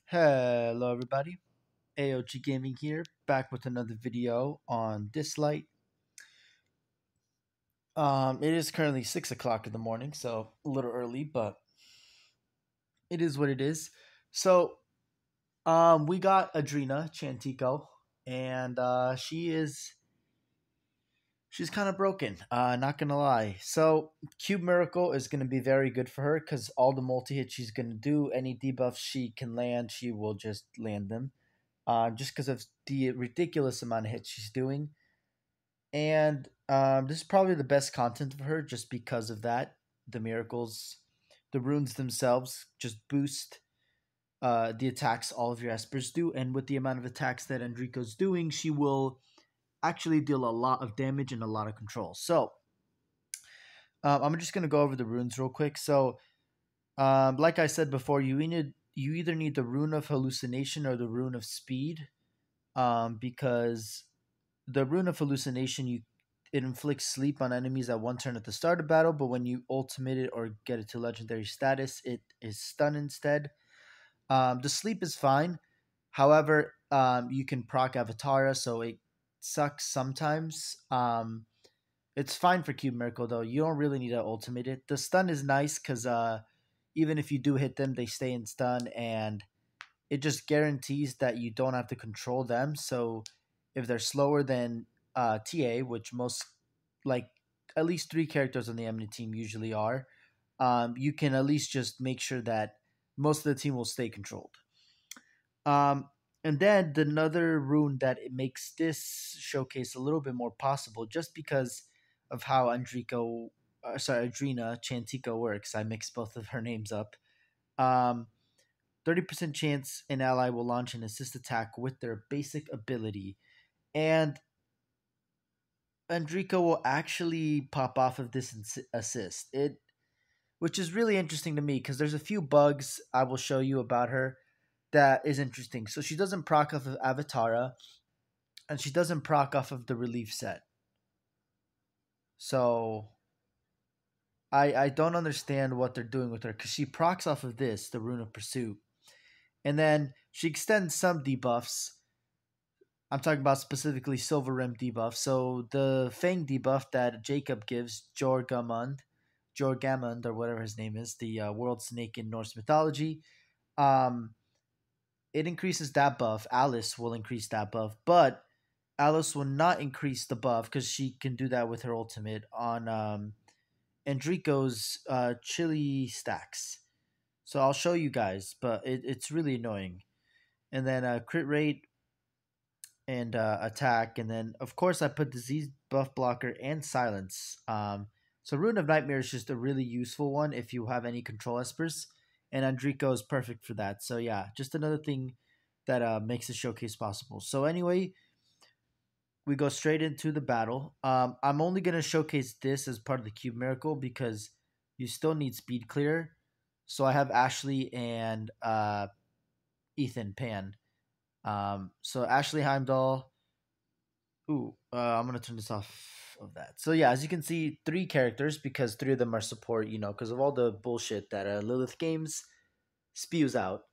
Hello everybody, AOG Gaming here, back with another video on Dislyte. It is currently 6 o'clock in the morning, so a little early, but it is what it is. We got Adrina Chantico, and she's kind of broken. Not gonna lie. So Cube Miracle is gonna be very good for her because all the multi hits she's gonna do, any debuffs she can land, she will just land them. Just because of the ridiculous amount of hits she's doing. And this is probably the best content for her just because of that. The miracles, the runes themselves just boost the attacks all of your espers do. And with the amount of attacks that Enrico's doing, she will actually deal a lot of damage and a lot of control. So I'm just going to go over the runes real quick. So, like I said before, you either need the rune of hallucination or the rune of speed, because the rune of hallucination it inflicts sleep on enemies at one turn at the start of battle, but when you ultimate it or get it to legendary status, it is stun instead. The sleep is fine. However, you can proc Avatara, so it sucks sometimes. It's fine for Cube Miracle though. You don't really need to ultimate it. The stun is nice because even if you do hit them, they stay in stun, and it just guarantees that you don't have to control them. So if they're slower than TA, which most, like, at least three characters on the enemy team usually are, you can at least just make sure that most of the team will stay controlled. And then the another rune that it makes this showcase a little bit more possible, just because of how Adrina Chantico works. I mixed both of her names up. Um, 30% chance an ally will launch an assist attack with their basic ability. And Enrico will actually pop off of this assist. Which is really interesting to me because there's a few bugs I will show you about her that is interesting. So she doesn't proc off of Avatara, and she doesn't proc off of the relief set. So I don't understand what they're doing with her because she procs off of this, the Rune of Pursuit, and then she extends some debuffs. I'm talking about specifically Silver Rim debuff. So the Fang debuff that Jacob gives, Jorgamund, or whatever his name is, the world snake in Norse mythology, um, it increases that buff. Alice will increase that buff, but Alice will not increase the buff because she can do that with her ultimate on Enrico's chili stacks. So I'll show you guys, but it's really annoying. And then crit rate and attack, and then of course I put disease buff blocker and silence. So Rune of Nightmare is just a really useful one if you have any control espers, and Andrico is perfect for that. So yeah, just another thing that makes the showcase possible. So anyway, we go straight into the battle. I'm only gonna showcase this as part of the Cube Miracle because you still need speed clear. So I have Ashley and Ethan Pan. So Ashley Heimdall. I'm gonna turn this off of that. So yeah, as you can see, three characters because three of them are support. Because of all the bullshit that Lilith Games spews out.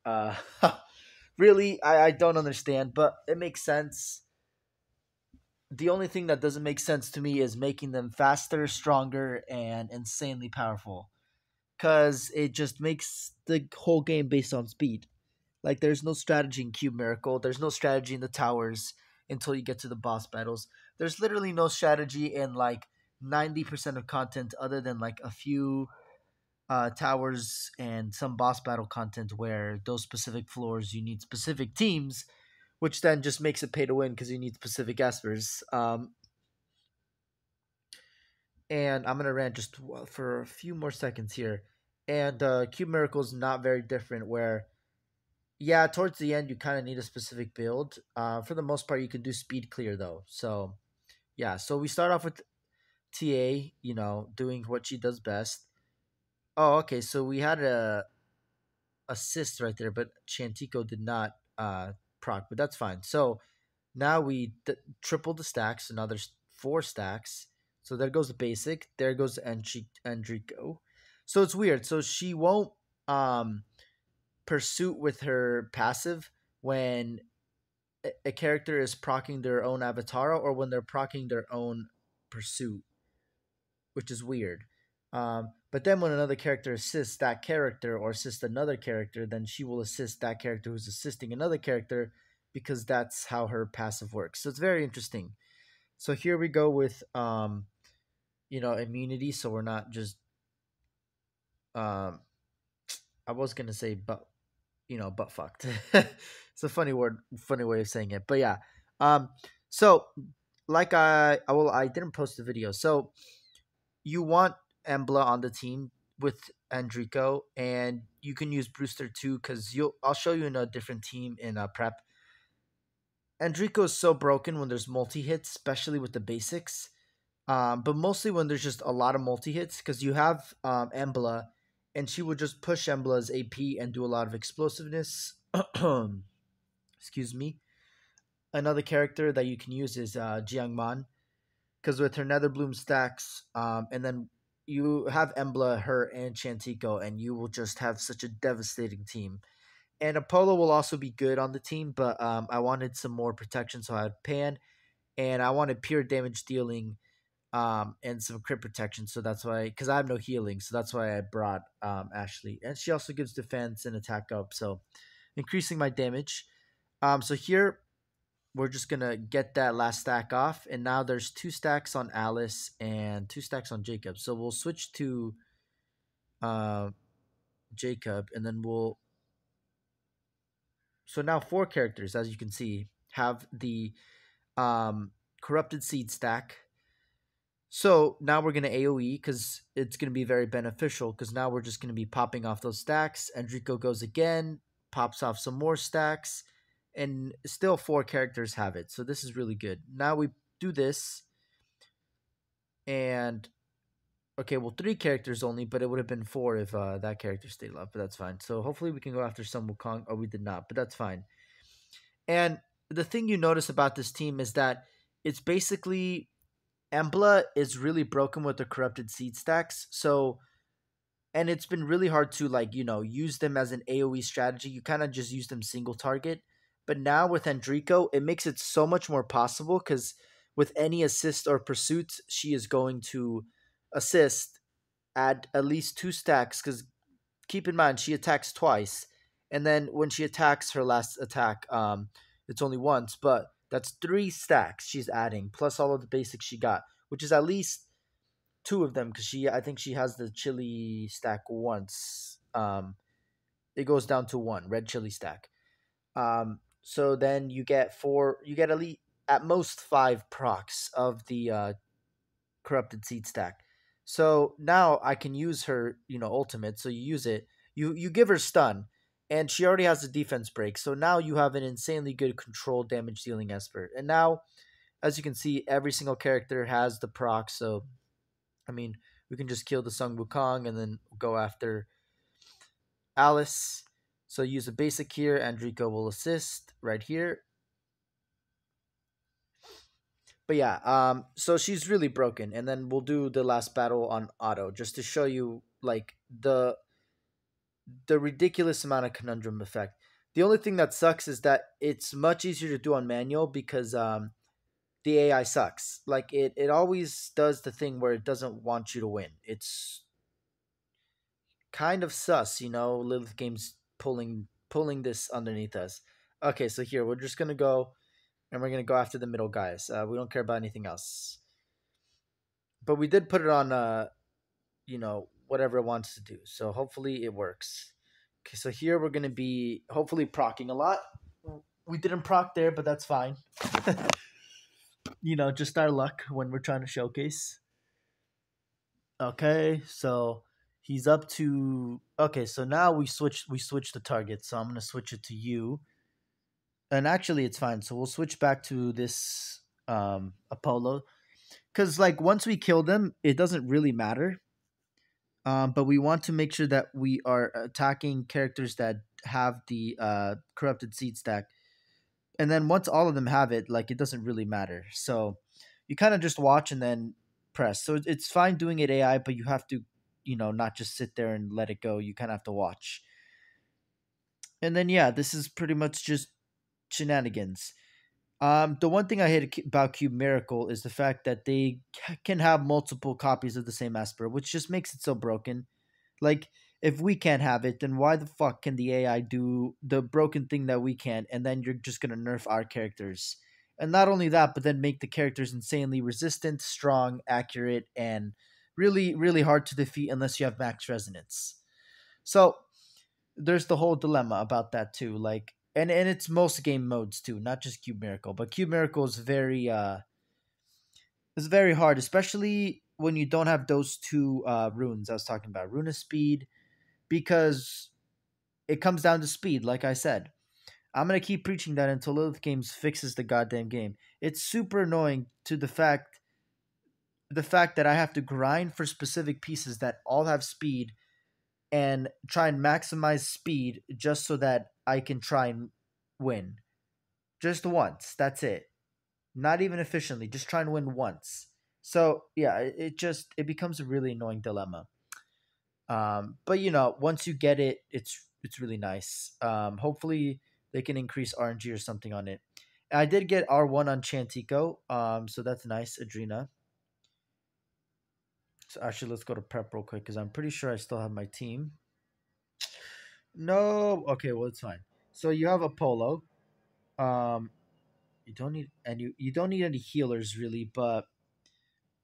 Really, I don't understand, but it makes sense. The only thing that doesn't make sense to me is making them faster, stronger, and insanely powerful. Because it just makes the whole game based on speed. Like, there's no strategy in Cube Miracle. There's no strategy in the towers until you get to the boss battles. There's literally no strategy in, like, 90% of content other than, like, a few towers and some boss battle content where those specific floors you need specific teams, which then just makes it pay to win because you need specific espers. And I'm gonna rant just for a few more seconds here. And Cube Miracle is not very different. Where, yeah, towards the end you kind of need a specific build. For the most part, you can do speed clear though. So yeah, so we start off with TA, doing what she does best. Oh, okay. So we had a assist right there, but Chantico did not proc, but that's fine. So now we triple the stacks, so now there's 4 stacks. So there goes the basic. There goes Enrico. So it's weird. So she won't pursuit with her passive when a character is procking their own avatar or when they're procking their own pursuit, which is weird. But then when another character assists that character or assists another character, then she will assist that character who's assisting another character because that's how her passive works. So it's very interesting. So here we go with immunity. So we're not just um, I was gonna say butt fucked. It's a funny word, funny way of saying it. But yeah. Um, so like I didn't post the video. So you want Embla on the team with Andrico, and you can use Brewster too, because I'll show you in a different team in prep. Andrico is so broken when there's multi hits, especially with the basics. But mostly when there's just a lot of multi hits, because you have Embla, and she would just push Embla's AP and do a lot of explosiveness. Excuse me. Another character that you can use is Jiangman, because with her Nether Bloom stacks, and then you have Embla, her, and Chantico, and you will just have such a devastating team. And Apollo will also be good on the team, but I wanted some more protection, so I had Pan, and I wanted pure damage dealing, and some crit protection. So that's why, because I have no healing, so that's why I brought Ashley, and she also gives defense and attack up, so increasing my damage. So here we're just gonna get that last stack off, and now there's 2 stacks on Alice and 2 stacks on Jacob. So we'll switch to uh, Jacob, and then we'll. So now 4 characters, as you can see, have the um, corrupted seed stack. So now we're gonna AOE because it's gonna be very beneficial. Because now we're just gonna be popping off those stacks. Enrico goes again, pops off some more stacks, and still 4 characters have it. So this is really good. Now we do this, and okay, well 3 characters only, but it would have been 4 if that character stayed alive. But that's fine. So hopefully we can go after some Wukong. Oh, we did not, but that's fine. And the thing you notice about this team is that it's basically Embla is really broken with the corrupted seed stacks. So, and it's been really hard to use them as an AoE strategy. You kind of just use them single target. But now with Enrico, it makes it so much more possible because with any assist or pursuit, she is going to assist at least 2 stacks. Because keep in mind, she attacks twice, and then when she attacks her last attack, it's only once, but that's 3 stacks she's adding plus all of the basics she got, which is at least 2 of them because I think she has the chili stack once. It goes down to 1 red chili stack. So then you get at least at most 5 procs of the corrupted seed stack. So now I can use her, ultimate. So you use it. You give her stun, and she already has a defense break. So now you have an insanely good control damage dealing Esper. And now, as you can see, every single character has the proc. So I mean, we can just kill the Sung Wukong and then go after Alice. So use a basic here. Andrico will assist right here. But yeah, so she's really broken, and then we'll do the last battle on auto just to show you like the ridiculous amount of conundrum effect. The only thing that sucks is that it's much easier to do on manual because the AI sucks. Like it always does the thing where it doesn't want you to win. It's kind of sus, Lilith Games pulling this underneath us. Okay, so here we're just gonna go and we're gonna go after the middle guys. We don't care about anything else. But we did put it on whatever it wants to do. So hopefully it works. Okay, so here we're gonna be hopefully procking a lot. We didn't proc there, but that's fine. Just our luck when we're trying to showcase. Okay, so he's up to okay, so now we switch the target. So I'm gonna switch it to you. And actually it's fine. So we'll switch back to this Apollo. Because like once we kill them, it doesn't really matter. But we want to make sure that we are attacking characters that have the corrupted seed stack. And then once all of them have it, like it doesn't really matter. So you kind of just watch and then press. So it's fine doing it AI, but you have to, not just sit there and let it go. You kind of have to watch. And then yeah, this is pretty much just shenanigans. The one thing I hate about Cube Miracle is the fact that they can have multiple copies of the same Esper, which just makes it so broken. Like, if we can't have it, then why the fuck can the AI do the broken thing that we can, and then you're just gonna nerf our characters? And not only that, but then make the characters insanely resistant, strong, accurate, and really, really hard to defeat unless you have max resonance. So there's the whole dilemma about that too. Like, and it's most game modes too, not just Cube Miracle. But Cube Miracle is very hard, especially when you don't have those two runes I was talking about, rune of speed, because it comes down to speed. Like I said, I'm gonna keep preaching that until Lilith Games fixes the goddamn game. It's super annoying to the fact that I have to grind for specific pieces that all have speed and try and maximize speed just so that I can try and win. Just once. That's it. Not even efficiently. Just try and win once. So yeah, it becomes a really annoying dilemma. But once you get it, it's really nice. Hopefully they can increase RNG or something on it. I did get R1 on Chantico, so that's nice, Adrina. So actually, let's go to prep real quick because I'm pretty sure I still have my team. No, okay, well it's fine. So you have Apollo. Um, you don't need and you don't need any healers really, but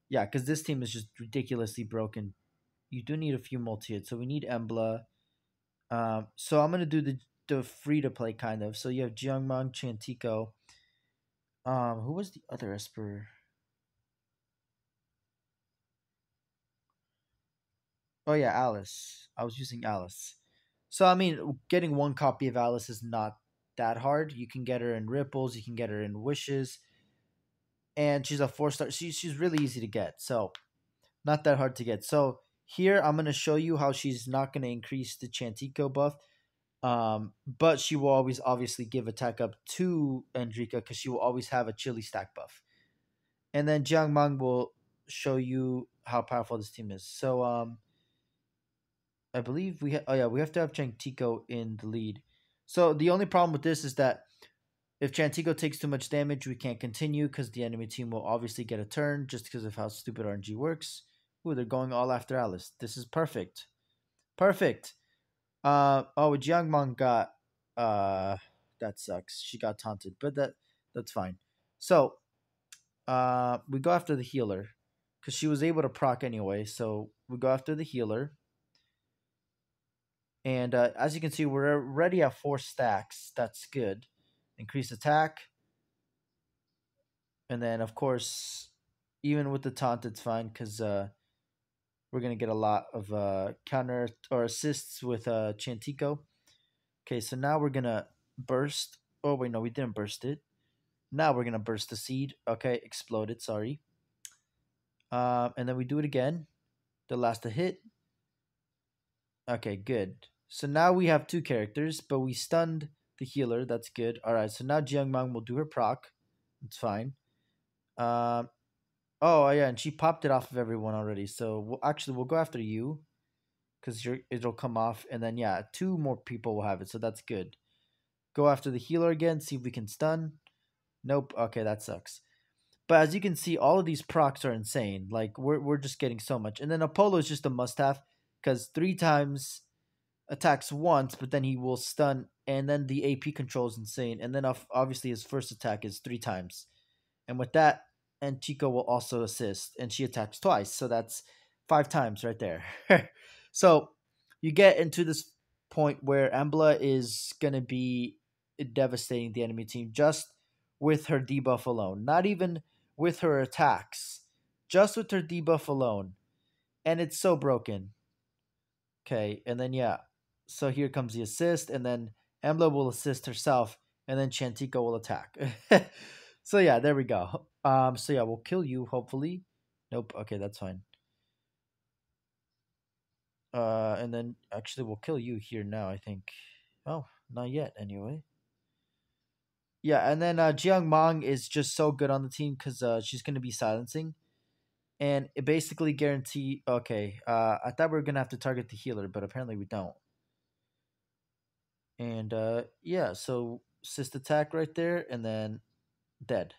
yeah, because this team is just ridiculously broken. You do need a few multi hits, so we need Embla. So I'm gonna do the free to play kind of. So you have Jiangmang, Chantico. Who was the other Esper? Oh yeah, Alice. I was using Alice. So I mean, getting one copy of Alice is not that hard. You can get her in Ripples, you can get her in Wishes, and she's a 4-star. She's really easy to get. So not that hard to get. So here I'm gonna show you how she's not gonna increase the Chantico buff. But she will always obviously give attack up to Andrika because she will always have a chili stack buff. And then Jiang Mang will show you how powerful this team is. So I believe oh yeah, we have to have Chantico in the lead. So the only problem with this is that if Chantico takes too much damage, we can't continue because the enemy team will obviously get a turn just because of how stupid RNG works. Ooh, they're going all after Alice. This is perfect. Perfect. Oh, Jiangmong got that sucks. She got taunted, but that's fine. So, we go after the healer because she was able to proc anyway. So we go after the healer, and as you can see, we're already at 4 stacks. That's good. Increase attack, and then of course, even with the taunt, it's fine because we're gonna get a lot of counter or assists with Chantico. Okay, so now we're gonna burst. Oh wait, no, we didn't burst it. Now we're gonna burst the seed. Okay, exploded. Sorry. And then we do it again. The last a hit. Okay, good. So now we have two characters, but we stunned the healer. That's good. All right. So now Jiangmang will do her proc. It's fine. Um. Oh yeah, and she popped it off of everyone already. So we'll go after you because it'll come off, and then yeah, two more people will have it. So that's good. Go after the healer again. See if we can stun. Nope. Okay, that sucks. But as you can see, all of these procs are insane. Like we're just getting so much. And then Apollo is just a must have because 3 times attacks once, but then he will stun, and then the AP control is insane. And then obviously his first attack is 3 times. And with that, and Chico will also assist, and she attacks twice. So that's 5 times right there. So you get into this point where Embla is gonna be devastating the enemy team just with her debuff alone. Not even with her attacks. Just with her debuff alone. And it's so broken. Okay, and then yeah. So here comes the assist, and then Embla will assist herself, and then Chantico will attack. So yeah, there we go. So yeah, we'll kill you, hopefully. Nope, okay, that's fine. And then actually we'll kill you here now, I think. Oh, not yet anyway. Yeah, and then Jiang Mang is just so good on the team because she's gonna be silencing. And it basically guarantee okay, I thought we were gonna have to target the healer, but apparently we don't. And yeah, so assist attack right there, and then dead.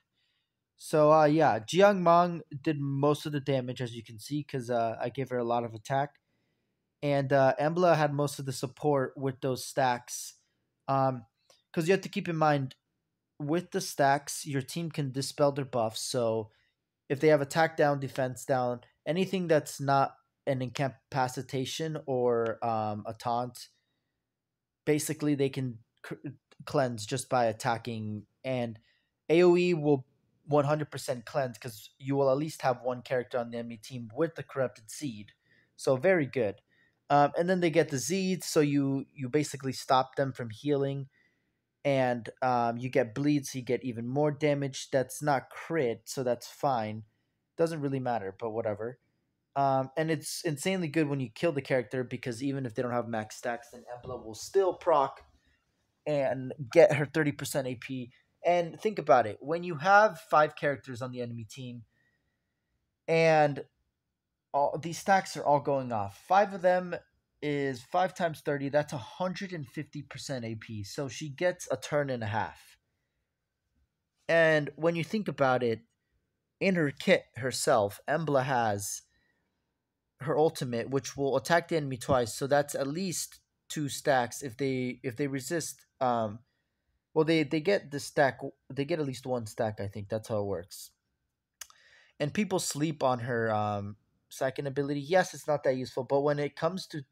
So yeah, Jiang Mang did most of the damage as you can see because I gave her a lot of attack, and Embla had most of the support with those stacks. Because you have to keep in mind with the stacks, your team can dispel their buffs. So if they have attack down, defense down, anything that's not an incapacitation or a taunt, basically they can cleanse just by attacking, and AoE will 100% cleanse because you will at least have one character on the enemy team with the corrupted seed. So very good. And then they get the Zeds, so you basically stop them from healing, and you get bleed, so you get even more damage. That's not crit, so that's fine. Doesn't really matter, but whatever. And it's insanely good when you kill the character because even if they don't have max stacks, then Embla will still proc and get her 30% AP. And think about it, when you have five characters on the enemy team and all these stacks are all going off, five of them is 5 times 30, that's 150% AP. So she gets a turn and a half. And when you think about it, in her kit herself, Embla has her ultimate, which will attack the enemy twice. So that's at least two stacks. If they resist, well, they get the stack. They get at least one stack. I think that's how it works. And people sleep on her second ability. Yes, it's not that useful, but when it comes to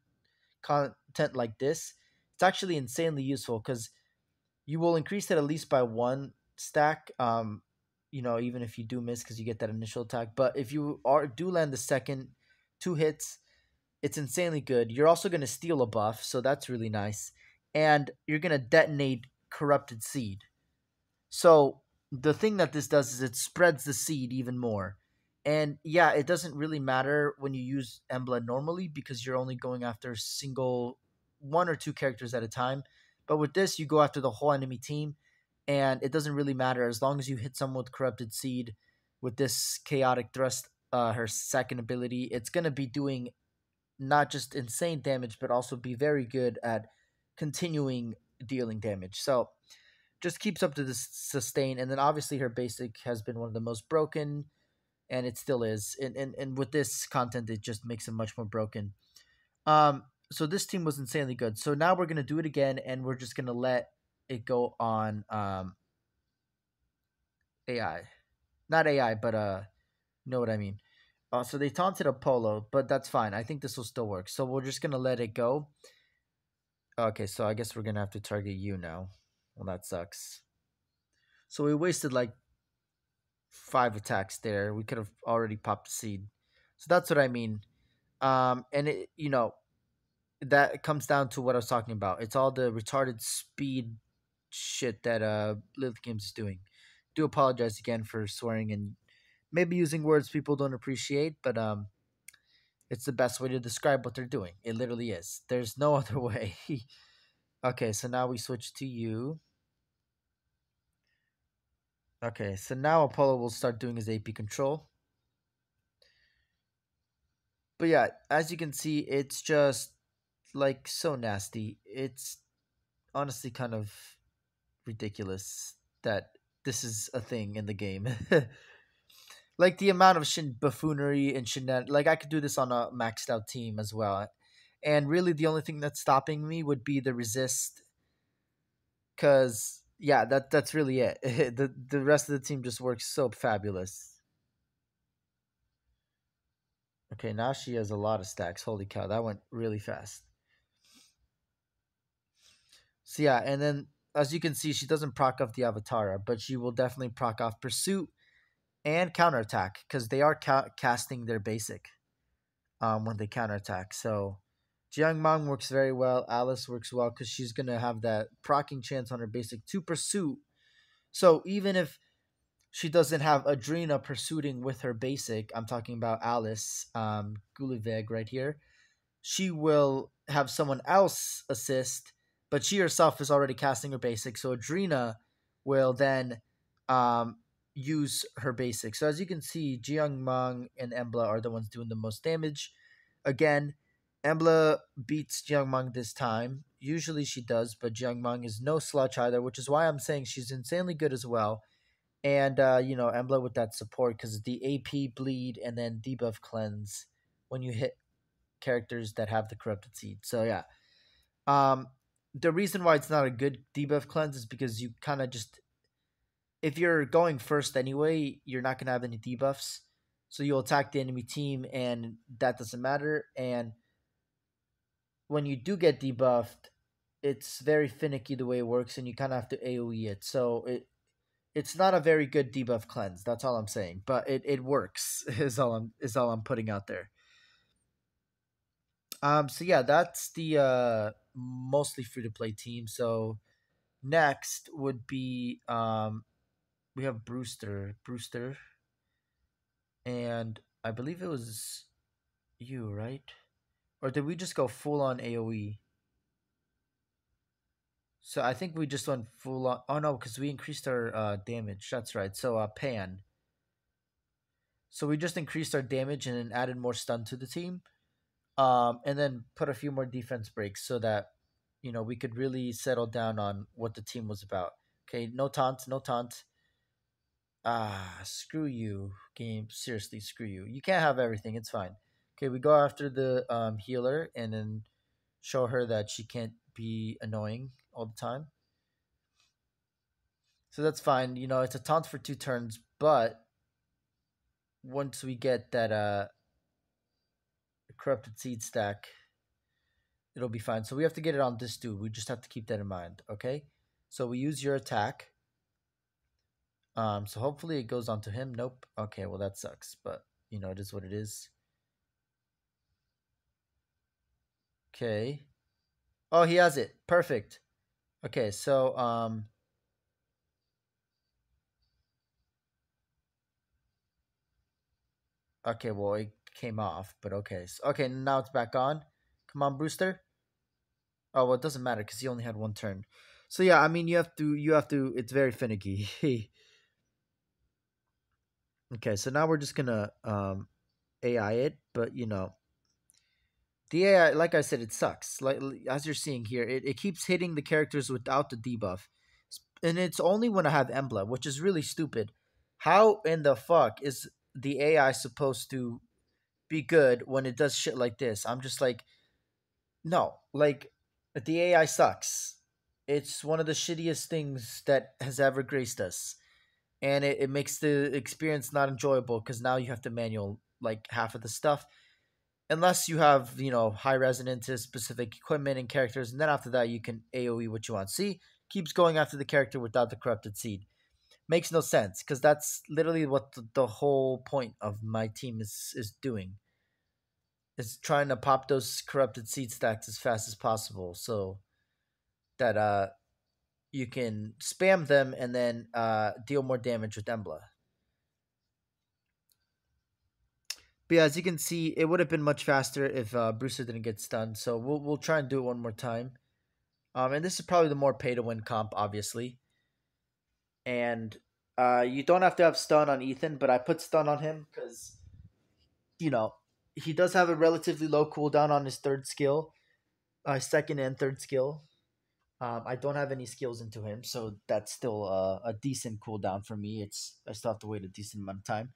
content like this, it's actually insanely useful because you will increase it at least by one stack. Even if you do miss because you get that initial attack. But if you do land the second two hits, it's insanely good. You're also going to steal a buff, so that's really nice. And you're going to detonate corrupted seed. So the thing that this does is it spreads the seed even more. And yeah, it doesn't really matter when you use Embla normally because you're only going after single one or two characters at a time. But with this, you go after the whole enemy team, and it doesn't really matter as long as you hit someone with corrupted seed. With this chaotic thrust, her second ability, it's gonna be doing not just insane damage, but also be very good at continuing dealing damage. So just keeps up to the sustain, and then obviously her basic has been one of the most broken, and it still is. And with this content, it just makes it much more broken. So this team was insanely good. So now we're gonna do it again, and we're just gonna let it go on AI, not AI, but you know what I mean. So they taunted Apollo, but that's fine. I think this will still work. So we're just gonna let it go. Okay, so I guess we're gonna have to target you now. Well, that sucks. So we wasted like 5 attacks there. We could have already popped the seed. So that's what I mean. And that comes down to what I was talking about. It's all the retarded speed shit that Lilith Games is doing. Do apologize again for swearing and maybe using words people don't appreciate, but it's the best way to describe what they're doing. It literally is. There's no other way. Okay, so now we switch to you. Okay, so now Apollo will start doing his AP control. But yeah, as you can see, it's just like so nasty. It's honestly kind of ridiculous that this is a thing in the game. Like the amount of buffoonery and like I could do this on a maxed out team as well. And really the only thing that's stopping me would be the resist, cuz yeah, that's really it. The rest of the team just works so fabulous. Okay, now she has a lot of stacks. Holy cow, that went really fast. So yeah, and then as you can see, she doesn't proc off the Avatara, but she will definitely proc off Pursuit and Counterattack because they are casting their basic when they counterattack. So Jiang Mang works very well. Alice works well because she's going to have that proccing chance on her basic to Pursuit. So even if she doesn't have Adrina pursuing with her basic, I'm talking about Alice Guliveg right here, she will have someone else assist, but she herself is already casting her basic. So Adrina will then um, use her basic. So as you can see, Jiang Mang and Embla are the ones doing the most damage. Again, Embla beats Jiang Mang this time, Usually she does, but Jiangmang is no slouch either, which is why I'm saying she's insanely good as well. And Embla with that support because the AP bleed and then debuff cleanse when you hit characters that have the corrupted seed. So yeah, um, the reason why it's not a good debuff cleanse is because you kind of just, if you're going first anyway, you're not gonna have any debuffs, so you'll attack the enemy team, and that doesn't matter. And when you do get debuffed, it's very finicky the way it works, and you kind of have to AOE it. So it's not a very good debuff cleanse. That's all I'm saying, but it works. Is all I'm putting out there. So yeah, that's the mostly free to play team. So next would be we have Brewster, and I believe it was you, right? Or did we just go full on AOE? So I think we just went full on. Oh no, because we increased our damage. That's right. So Pan. So we just increased our damage and then added more stun to the team. And then put a few more defense breaks so that we could really settle down on what the team was about. Okay, no taunt, no taunt. Screw you, game. Seriously, screw you. You can't have everything. It's fine. Okay, we go after the healer and then show her that she can't be annoying all the time. So that's fine. It's a taunt for 2 turns, but once we get that corrupted seed stack, it'll be fine. So we have to get it on this dude. We just have to keep that in mind, okay? So we use your attack. So hopefully it goes on to him. Nope. Okay, well that sucks, but it is what it is. Okay. Oh, he has it. Perfect. Okay, so okay, well it came off, but okay. So, okay, now it's back on. Come on, Brewster. Oh, well, it doesn't matter because he only had 1 turn. So yeah, I mean you have to. It's very finicky. Okay, so now we're just gonna AI it, but the AI, like I said, it sucks. Like as you're seeing here, it keeps hitting the characters without the debuff, and it's only when I have Embla, which is really stupid. How in the fuck is the AI supposed to be good when it does shit like this? I'm just like, no, like the AI sucks. It's one of the shittiest things that has ever graced us, and it makes the experience not enjoyable because now you have to manual like half of the stuff unless you have high resonances, specific equipment and characters, and then after that you can AOE what you want. See, keeps going after the character without the corrupted seed. Makes no sense because that's literally what the whole point of my team is doing. Is trying to pop those corrupted seed stacks as fast as possible so that you can spam them and then deal more damage with Embla. But yeah, as you can see, it would have been much faster if Brewster didn't get stunned. So we'll try and do it one more time. And this is probably the more pay to win comp, obviously. And you don't have to have stun on Ethan, but I put stun on him because you know he does have a relatively low cooldown on his third skill, second and third skill. I don't have any skills into him, so that's still a decent cooldown for me. I still have to wait a decent amount of time.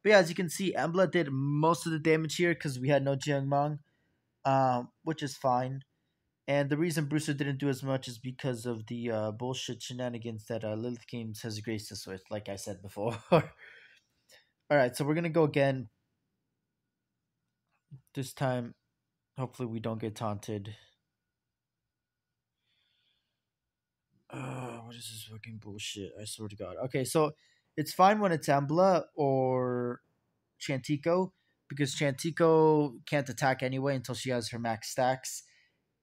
But yeah, as you can see, Embla did most of the damage here because we had no Jiangmang, which is fine. And the reason Brewster didn't do as much is because of the bullshit shenanigans that Lilith Games has graced us with, like I said before. All right, so we're gonna go again. This time, hopefully, we don't get taunted. What is this fucking bullshit? I swear to God. Okay, so it's fine when it's Embla or Chantico because Chantico can't attack anyway until she has her max stacks,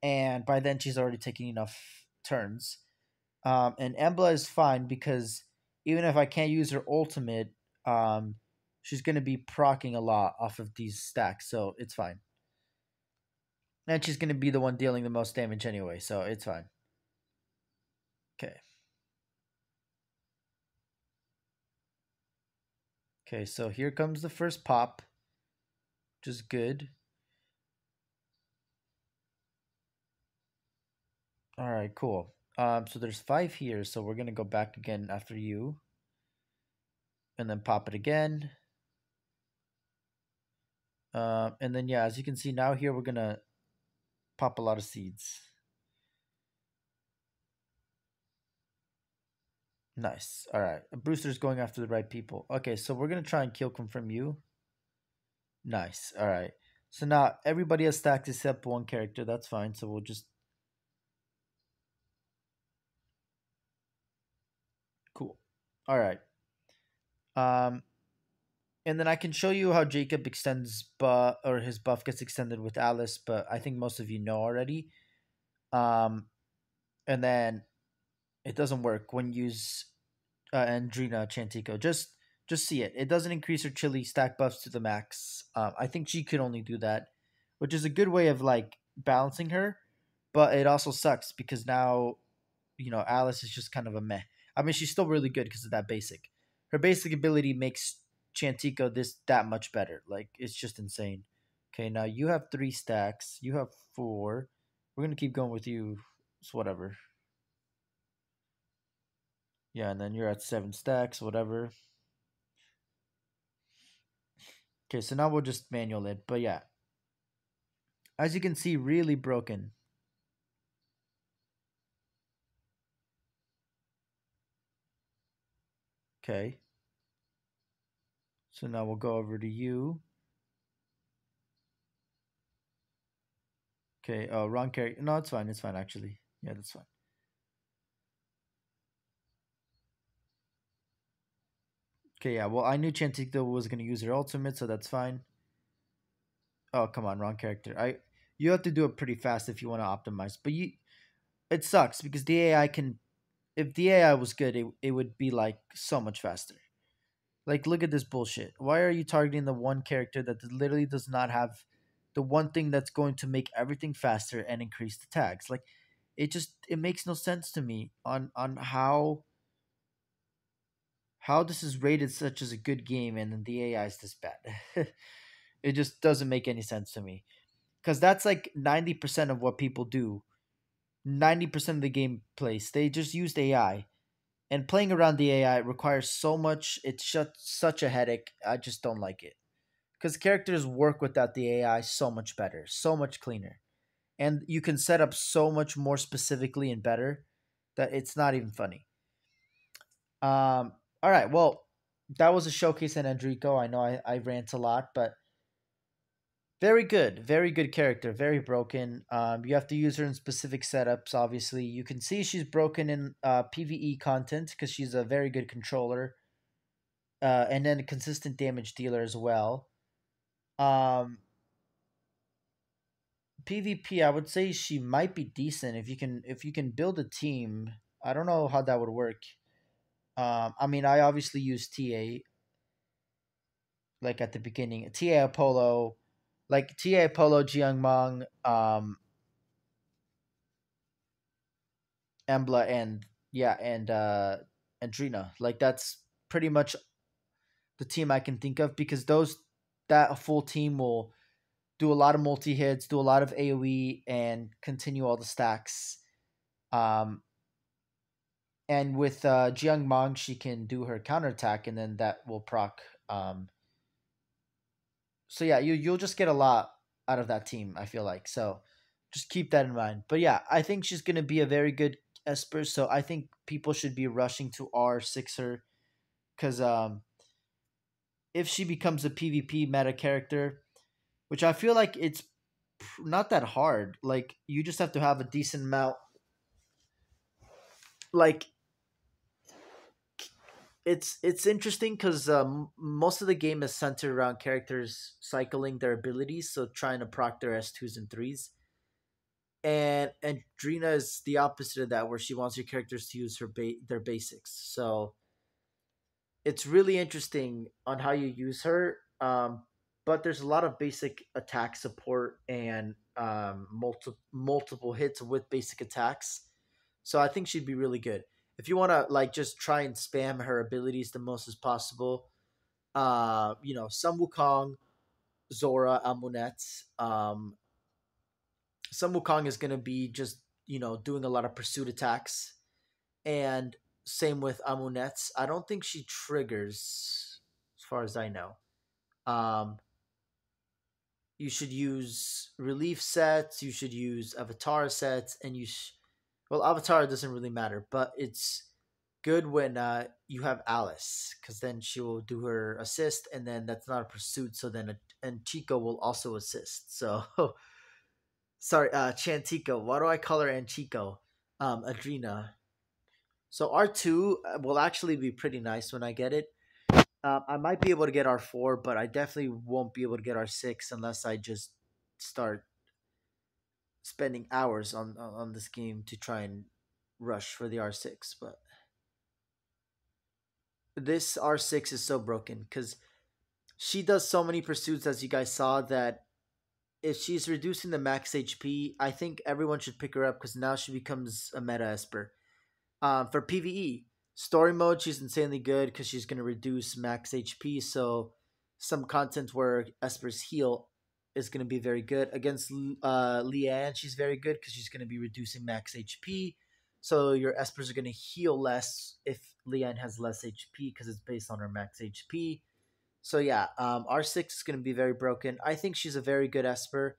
and by then she's already taking enough turns. And Embla is fine because even if I can't use her ultimate, she's going to be proccing a lot off of these stacks, so it's fine. And she's going to be the one dealing the most damage anyway, so it's fine. Okay. Okay, so here comes the first pop, which is good. All right, cool. So there's five here, so we're gonna go back again after you, and then pop it again. And then yeah, as you can see now here, we're gonna pop a lot of seeds. Nice. All right, Brewster's going after the right people. Okay, so we're gonna try and kill confirm you. Nice. All right. So now everybody has stacked except one character. That's fine. So we'll just cool. All right. Um, and then I can show you how Jacob extends, or his buff gets extended with Alice, but I think most of you know already. Um, and then it doesn't work when you use Andrina Chantico. Just see it. It doesn't increase her chili stack buffs to the max. I think she could only do that, which is a good way of like balancing her, but it also sucks because now Alice is just kind of a meh. I mean, she's still really good because of that basic. Her basic ability makes Chantico this that much better. Like it's just insane. Okay, now you have three stacks. You have four. We're gonna keep going with you. It's whatever. Yeah, and then you're at seven stacks, whatever. Okay, so now we'll just manual it. But yeah, as you can see, really broken. Okay, so now we'll go over to you. Okay, oh, wrong character. No, it's fine. It's fine, actually. Yeah, that's fine. Okay, yeah, well, I knew Chanticleer was going to use her ultimate, so that's fine. Oh, come on, wrong character. You have to do it pretty fast if you want to optimize. But it sucks because the AI can if the AI was good, it would be like so much faster. Like look at this bullshit. Why are you targeting the one character that literally does not have the one thing that's going to make everything faster and increase the tags? Like it makes no sense to me on how this is rated such as a good game and then the AI is this bad. It just doesn't make any sense to me. Because that's like 90% of what people do. 90% of the gameplays, they just used AI. And playing around the AI requires so much, it's such a headache. I just don't like it. Because characters work without the AI so much better, so much cleaner. And you can set up so much more specifically and better that it's not even funny. All right, well, that was a showcase in Enrico. I know I rant a lot, but very good character, very broken. You have to use her in specific setups. Obviously, you can see she's broken in PVE content because she's a very good controller, and then a consistent damage dealer as well. Um, PvP, I would say she might be decent if you can build a team. I don't know how that would work. I mean, I obviously use TA like at the beginning. TA Apollo, like TA Apollo, Jiangmang, Embla, and yeah, and Drina. Like that's pretty much the team I can think of because those that full team will do a lot of multi hits, do a lot of AOE, and continue all the stacks. Um, and with Jiang Mong, she can do her counterattack, and then that will proc. So yeah, you'll just get a lot out of that team. I feel like so. Just keep that in mind. But yeah, I think she's gonna be a very good Esper. So I think people should be rushing to R6 her because if she becomes a PvP meta character, which I feel like it's not that hard. Like you just have to have a decent amount. Like it's interesting because most of the game is centered around characters cycling their abilities, so trying to proc their S2s and threes. And Drina is the opposite of that, where she wants your characters to use their basics. So it's really interesting on how you use her. But there's a lot of basic attack support and multiple hits with basic attacks. So I think she'd be really good. If you want to like just try and spam her abilities the most as possible, Sun Wukong, Zora, Amunet. Sun Wukong is going to be just doing a lot of pursuit attacks. And same with Amunets. I don't think she triggers, as far as I know. Um, you should use relief sets. You should use avatar sets, and well, avatar doesn't really matter, but it's good when you have Alice, because then she will do her assist, and then that's not a pursuit. So then and Chico will also assist. So sorry, Chantico. Why do I call her Anchico? Adrina. So R2 will actually be pretty nice when I get it. I might be able to get R4, but I definitely won't be able to get R6 unless I just start spending hours on this game to try and rush for the R6. But this R6 is so broken because she does so many pursuits, as you guys saw, that if she's reducing the max HP, I think everyone should pick her up because now she becomes a meta Esper. For PvE, story mode, she's insanely good because she's going to reduce max HP. So some content where Esper's heal is going to be very good. Against Leanne, she's very good because she's going to be reducing max HP. So your Espers are going to heal less if Leanne has less HP because it's based on her max HP. So yeah, R6 is going to be very broken. I think she's a very good Esper,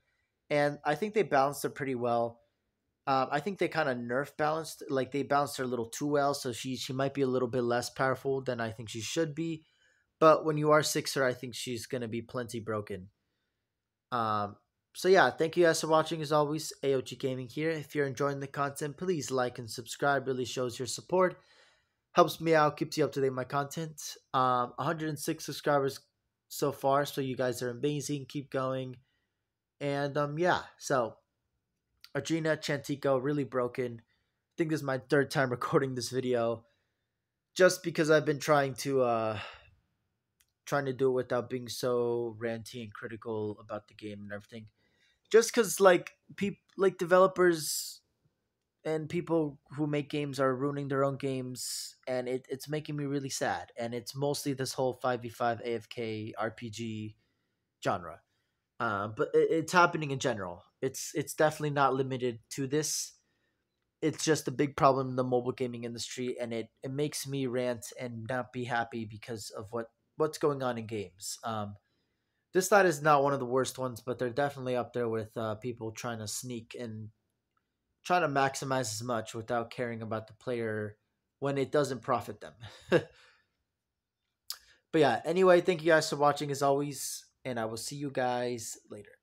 and I think they balanced her pretty well. I think they kind of nerf balanced, like they balanced her a little too well, so she might be a little bit less powerful than I think she should be. But when you are sixer, I think she's gonna be plenty broken. Um, so yeah, thank you guys for watching. As always, AOG Gaming here. If you're enjoying the content, please like and subscribe. Really shows your support, helps me out, keeps you up to date with my content. 106 subscribers so far, so you guys are amazing. Keep going, and yeah, so. Adrina Chantico really broken. I think this is my third time recording this video, just because I've been trying to do it without being so ranty and critical about the game and everything. Just because like developers and people who make games are ruining their own games, and it's making me really sad. And it's mostly this whole 5v5 AFK RPG genre. But it's happening in general. It's definitely not limited to this. It's just a big problem in the mobile gaming industry, and it makes me rant and not be happy because of what's going on in games. Dislyte is not one of the worst ones, but they're definitely up there with people trying to sneak and trying to maximize as much without caring about the player when it doesn't profit them. But yeah, anyway, thank you guys for watching as always, and I will see you guys later.